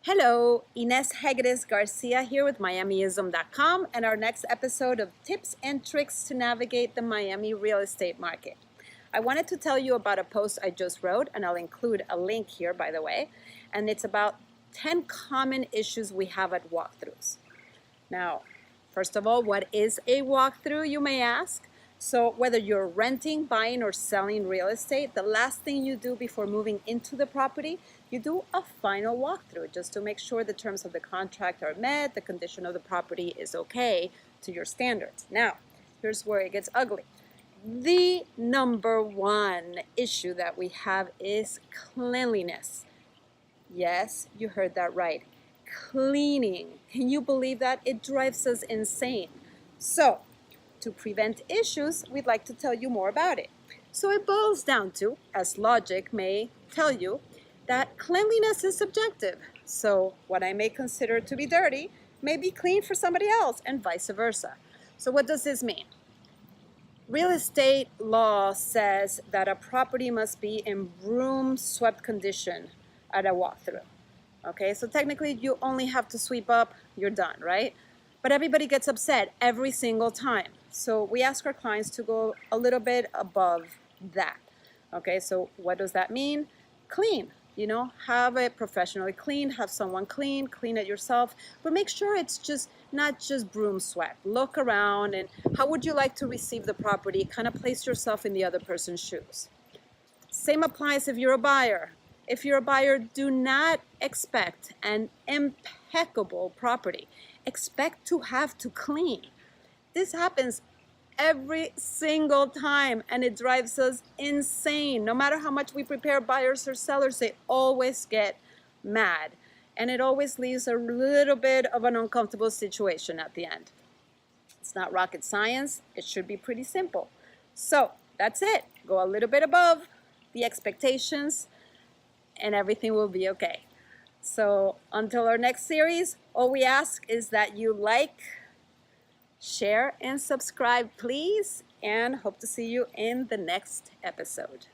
Hello, Ines Hegres Garcia here with Miamism.com and our next episode of Tips and Tricks to Navigate the Miami Real Estate Market. I wanted to tell you about a post I just wrote, and I'll include a link here, by the way, and it's about 10 common issues we have at walkthroughs. Now, first of all, what is a walkthrough, you may ask? So whether you're renting, buying, or selling real estate, the last thing you do before moving into the property, you do a final walkthrough just to make sure the terms of the contract are met, the condition of the property is okay to your standards. Now, here's where it gets ugly. The number one issue that we have is cleanliness. Yes, you heard that right. Cleaning. Can you believe that? It drives us insane. So, to prevent issues, we'd like to tell you more about it. So it boils down to, as logic may tell you, that cleanliness is subjective. So what I may consider to be dirty may be clean for somebody else, and vice versa. So what does this mean? Real estate law says that a property must be in broom-swept condition at a walkthrough. Okay, so technically you only have to sweep up, you're done, right? But everybody gets upset every single time. So we ask our clients to go a little bit above that. Okay, so what does that mean? Clean, have it professionally clean, have someone clean it yourself, but make sure it's just not just broom swept. Look around, and how would you like to receive the property? Kind of place yourself in the other person's shoes. Same applies if you're a buyer. If you're a buyer, do not expect an impeccable property. Expect to have to clean. This happens every single time, and it drives us insane. No matter how much we prepare buyers or sellers, they always get mad. And it always leaves a little bit of an uncomfortable situation at the end. It's not rocket science. It should be pretty simple. So that's it. Go a little bit above the expectations, and everything will be okay. So until our next series, all we ask is that you like, share, and subscribe, please, and hope to see you in the next episode.